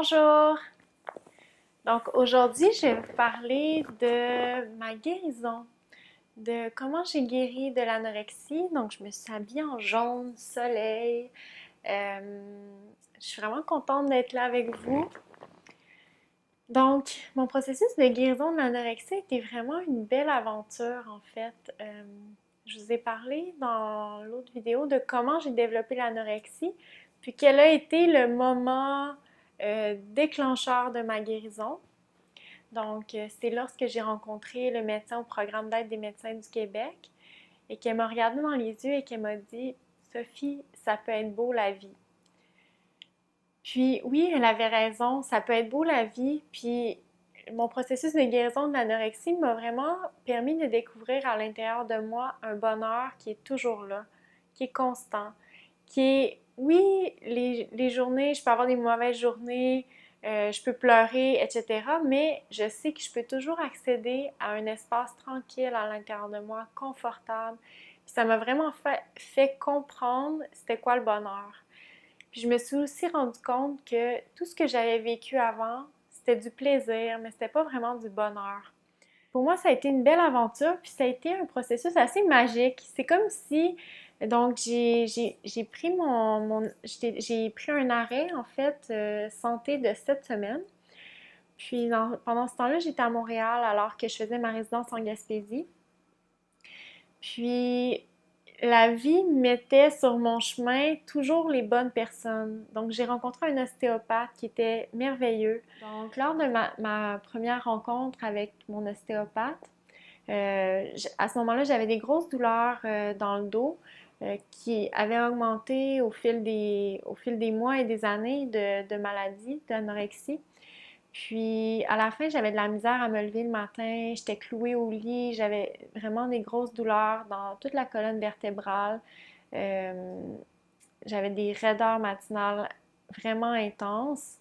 Bonjour! Donc aujourd'hui, je vais vous parler de ma guérison, de comment j'ai guéri de l'anorexie. Donc je me suis habillée en jaune, soleil. Je suis vraiment contente d'être là avec vous. Donc mon processus de guérison de l'anorexie était vraiment une belle aventure en fait. Je vous ai parlé dans l'autre vidéo de comment j'ai développé l'anorexie, puis quel a été le moment déclencheur de ma guérison. Donc, c'est lorsque j'ai rencontré le médecin au programme d'aide des médecins du Québec et qu'elle m'a regardé dans les yeux et qu'elle m'a dit: Sophie, ça peut être beau la vie. Puis oui, elle avait raison, ça peut être beau la vie. Puis mon processus de guérison de l'anorexie m'a vraiment permis de découvrir à l'intérieur de moi un bonheur qui est toujours là, qui est constant, qui est, oui, les journées, je peux avoir des mauvaises journées, je peux pleurer, etc. Mais je sais que je peux toujours accéder à un espace tranquille à l'intérieur de moi, confortable. Puis ça m'a vraiment fait comprendre c'était quoi le bonheur. Puis je me suis aussi rendu compte que tout ce que j'avais vécu avant, c'était du plaisir, mais c'était pas vraiment du bonheur. Pour moi, ça a été une belle aventure, puis ça a été un processus assez magique. C'est comme si, donc, j'ai pris j'ai pris un arrêt, en fait, santé de 7 semaines. Puis pendant ce temps-là, j'étais à Montréal alors que je faisais ma résidence en Gaspésie. Puis la vie mettait sur mon chemin toujours les bonnes personnes. Donc, j'ai rencontré un ostéopathe qui était merveilleux. Donc, lors de ma première rencontre avec mon ostéopathe, à ce moment-là, j'avais des grosses douleurs dans le dos qui avaient augmenté au fil des mois et des années de maladie, d'anorexie. Puis à la fin, j'avais de la misère à me lever le matin, j'étais clouée au lit, j'avais vraiment des grosses douleurs dans toute la colonne vertébrale. Euh, J'avais des raideurs matinales vraiment intenses.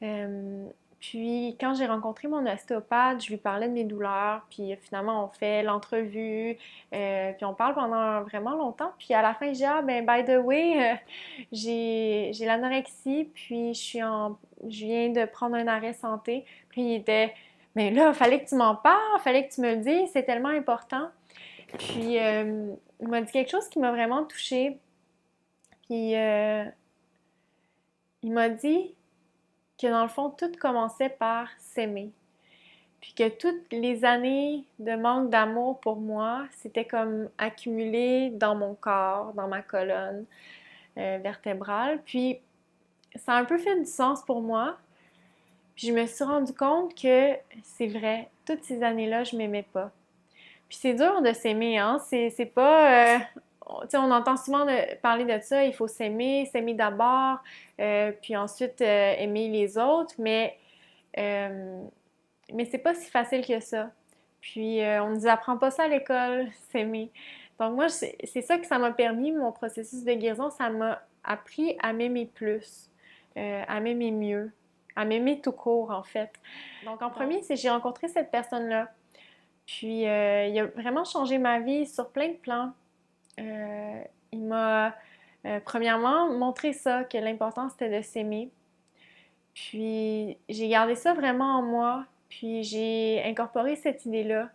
Euh, Puis quand j'ai rencontré mon ostéopathe, je lui parlais de mes douleurs, puis finalement on fait l'entrevue, puis on parle pendant vraiment longtemps. Puis à la fin, je dis: ah ben by the way, j'ai l'anorexie, puis je viens de prendre un arrêt santé. Puis il était: mais là, fallait que tu m'en parles, fallait que tu me le dises, c'est tellement important. Puis il m'a dit quelque chose qui m'a vraiment touchée. Puis il m'a dit que dans le fond, tout commençait par s'aimer. Puis que toutes les années de manque d'amour pour moi, c'était comme accumulé dans mon corps, dans ma colonne vertébrale. Puis ça a un peu fait du sens pour moi. Puis je me suis rendu compte que c'est vrai, toutes ces années-là, je m'aimais pas. Puis c'est dur de s'aimer, hein? C'est pas. Tu sais, on entend souvent parler de ça, il faut s'aimer d'abord, puis ensuite aimer les autres, euh, mais c'est pas si facile que ça. Puis on nous apprend pas ça à l'école, s'aimer. Donc moi, c'est ça que ça m'a permis, mon processus de guérison, ça m'a appris à m'aimer plus, à m'aimer mieux, à m'aimer tout court en fait. Donc en premier, c'est j'ai rencontré cette personne-là. Puis il a vraiment changé ma vie sur plein de plans. Il m'a premièrement montré ça, que l'important c'était de s'aimer. Puis j'ai gardé ça vraiment en moi, puis j'ai incorporé cette idée-là.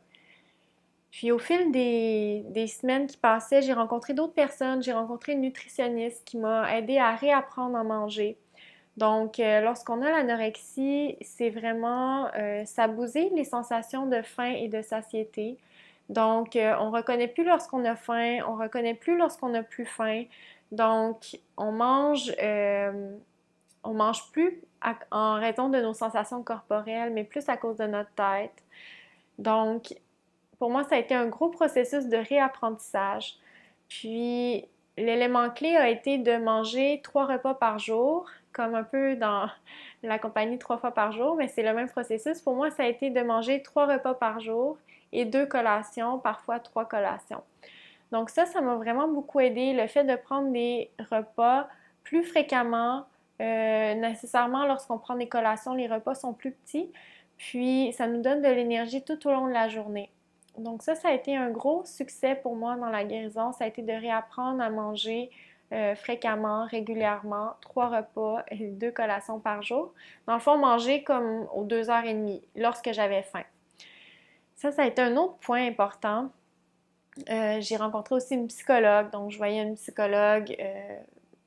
Puis au fil des semaines qui passaient, j'ai rencontré d'autres personnes, j'ai rencontré une nutritionniste qui m'a aidé à réapprendre à manger. Donc, lorsqu'on a l'anorexie, c'est vraiment, ça bousille les sensations de faim et de satiété. Donc, on reconnaît plus lorsqu'on a faim, on reconnaît plus lorsqu'on a plus faim. Donc, on mange plus en raison de nos sensations corporelles, mais plus à cause de notre tête. Donc, pour moi, ça a été un gros processus de réapprentissage. Puis, l'élément clé a été de manger 3 repas par jour, comme un peu dans la compagnie 3 fois par jour, mais c'est le même processus. Pour moi, ça a été de manger 3 repas par jour et 2 collations, parfois 3 collations. Donc ça m'a vraiment beaucoup aidé. Le fait de prendre des repas plus fréquemment, nécessairement lorsqu'on prend des collations, les repas sont plus petits, puis ça nous donne de l'énergie tout au long de la journée. Donc ça a été un gros succès pour moi dans la guérison. Ça a été de réapprendre à manger fréquemment, régulièrement, 3 repas et 2 collations par jour. Dans le fond, manger comme aux 2h30 lorsque j'avais faim. Ça a été un autre point important. J'ai rencontré aussi une psychologue, donc je voyais une psychologue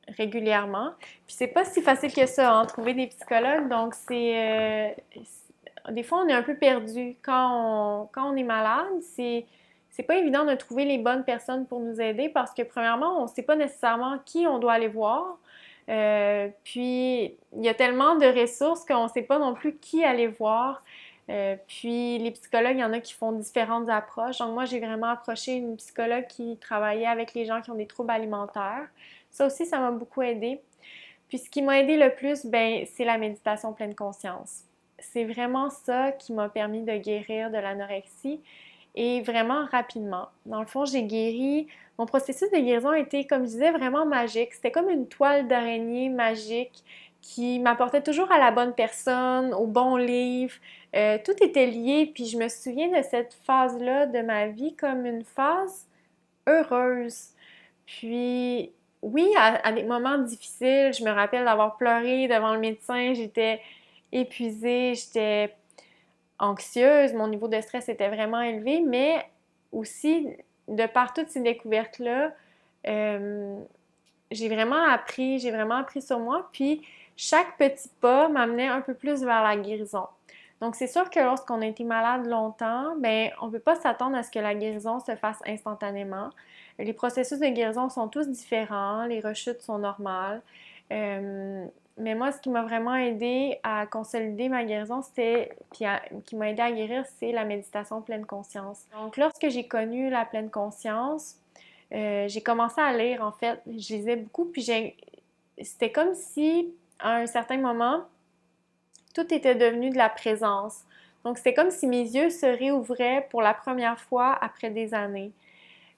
régulièrement. Puis c'est pas si facile que ça, hein, trouver des psychologues, donc des fois on est un peu perdu. Quand on est malade, c'est pas évident de trouver les bonnes personnes pour nous aider parce que premièrement, on sait pas nécessairement qui on doit aller voir. Puis il y a tellement de ressources qu'on sait pas non plus qui aller voir. Puis les psychologues, il y en a qui font différentes approches. Donc moi, j'ai vraiment approché une psychologue qui travaillait avec les gens qui ont des troubles alimentaires. Ça aussi, ça m'a beaucoup aidé. Puis ce qui m'a aidé le plus, ben, c'est la méditation pleine conscience. C'est vraiment ça qui m'a permis de guérir de l'anorexie et vraiment rapidement. Dans le fond, j'ai guéri. Mon processus de guérison a été, comme je disais, vraiment magique. C'était comme une toile d'araignée magique qui m'apportait toujours à la bonne personne, au bon livre. Tout était lié, puis je me souviens de cette phase-là de ma vie comme une phase heureuse. Puis, oui, à des moments difficiles, je me rappelle d'avoir pleuré devant le médecin, j'étais épuisée, j'étais anxieuse, mon niveau de stress était vraiment élevé, mais aussi, de par toutes ces découvertes-là, euh, j'ai vraiment appris sur moi, puis chaque petit pas m'amenait un peu plus vers la guérison. Donc, c'est sûr que lorsqu'on a été malade longtemps, ben, on ne peut pas s'attendre à ce que la guérison se fasse instantanément. Les processus de guérison sont tous différents, les rechutes sont normales. Euh, mais moi, ce qui m'a vraiment aidé à consolider ma guérison, qui m'a aidé à guérir, c'est la méditation pleine conscience. Donc, lorsque j'ai connu la pleine conscience, j'ai commencé à lire, en fait. Je lisais beaucoup, puis c'était comme si, à un certain moment, tout était devenu de la présence. Donc, c'était comme si mes yeux se réouvraient pour la première fois après des années.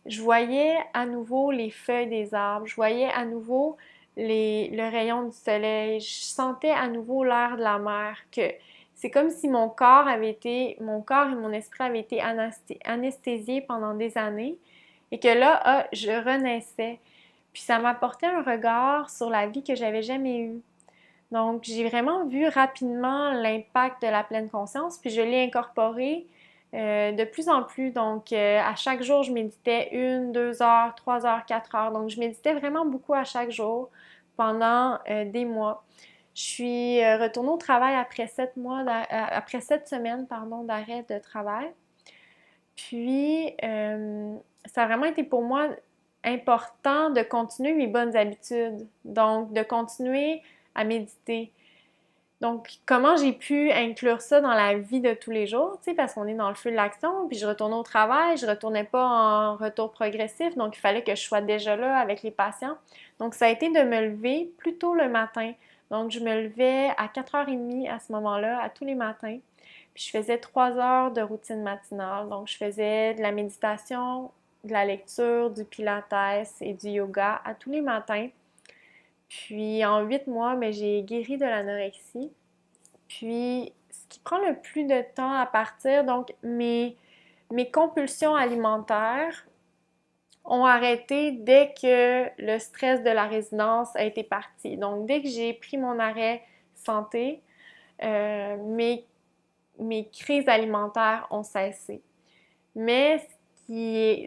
Je voyais à nouveau les feuilles des arbres, je voyais à nouveau le rayon du soleil, je sentais à nouveau l'air de la mer, que c'est comme si mon corps et mon esprit avaient été anesthésiés pendant des années et que là, je renaissais. Puis ça m'apportait un regard sur la vie que j'avais jamais eu. Donc, j'ai vraiment vu rapidement l'impact de la pleine conscience, puis je l'ai incorporé de plus en plus. Donc, à chaque jour, je méditais 1, 2 heures, 3 heures, 4 heures. Donc, je méditais vraiment beaucoup à chaque jour pendant des mois. Je suis retournée au travail après 7 semaines, pardon, d'arrêt de travail. Puis, ça a vraiment été pour moi important de continuer mes bonnes habitudes. Donc, de continuer à méditer. Donc, comment j'ai pu inclure ça dans la vie de tous les jours, tu sais, parce qu'on est dans le feu de l'action, puis je retournais au travail, je retournais pas en retour progressif, donc il fallait que je sois déjà là avec les patients. Donc, ça a été de me lever plus tôt le matin. Donc, je me levais à 4h30 à ce moment-là, à tous les matins. Puis, je faisais 3 heures de routine matinale. Donc, je faisais de la méditation, de la lecture, du pilates et du yoga à tous les matins. Puis en 8 mois, mais j'ai guéri de l'anorexie. Puis ce qui prend le plus de temps à partir, donc mes compulsions alimentaires ont arrêté dès que le stress de la résidence a été parti. Donc dès que j'ai pris mon arrêt santé, mes crises alimentaires ont cessé. Mais ce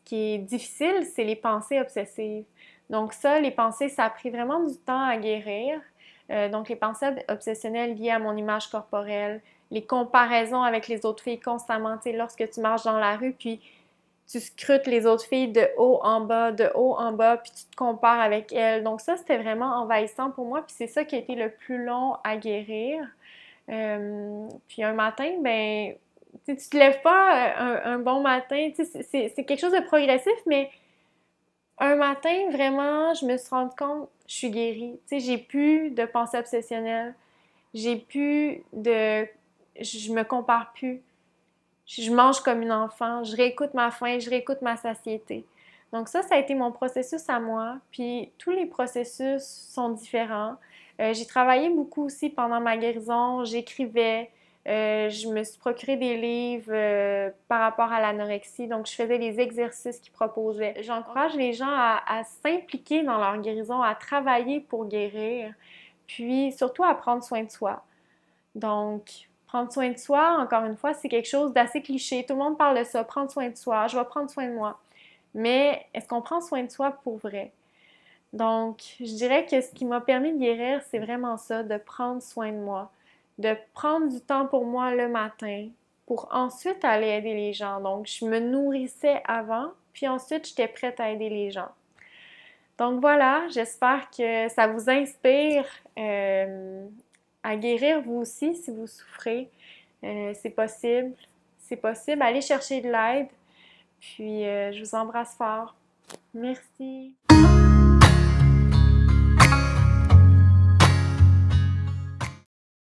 qui est difficile, c'est les pensées obsessives. Donc ça, les pensées, ça a pris vraiment du temps à guérir. Donc les pensées obsessionnelles liées à mon image corporelle, les comparaisons avec les autres filles constamment, tu sais, lorsque tu marches dans la rue, puis tu scrutes les autres filles de haut en bas, puis tu te compares avec elles. Donc ça, c'était vraiment envahissant pour moi, puis c'est ça qui a été le plus long à guérir. Puis un matin, ben, tu te lèves pas un bon matin, c'est quelque chose de progressif, mais un matin, vraiment, je me suis rendu compte, je suis guérie. Tu sais, j'ai plus de pensées obsessionnelles, j'ai plus de... Je me compare plus. Je mange comme une enfant, je réécoute ma faim, je réécoute ma satiété. Donc ça a été mon processus à moi. Puis tous les processus sont différents. J'ai travaillé beaucoup aussi pendant ma guérison, j'écrivais, Je me suis procuré des livres par rapport à l'anorexie, donc je faisais les exercices qu'ils proposaient. J'encourage les gens à s'impliquer dans leur guérison, à travailler pour guérir, puis surtout à prendre soin de soi. Donc, prendre soin de soi, encore une fois, c'est quelque chose d'assez cliché. Tout le monde parle de ça, prendre soin de soi, je vais prendre soin de moi. Mais est-ce qu'on prend soin de soi pour vrai? Donc, je dirais que ce qui m'a permis de guérir, c'est vraiment ça, de prendre soin de moi, de prendre du temps pour moi le matin, pour ensuite aller aider les gens. Donc, je me nourrissais avant, puis ensuite, j'étais prête à aider les gens. Donc voilà, j'espère que ça vous inspire à guérir vous aussi si vous souffrez. C'est possible, c'est possible. Allez chercher de l'aide, puis je vous embrasse fort. Merci.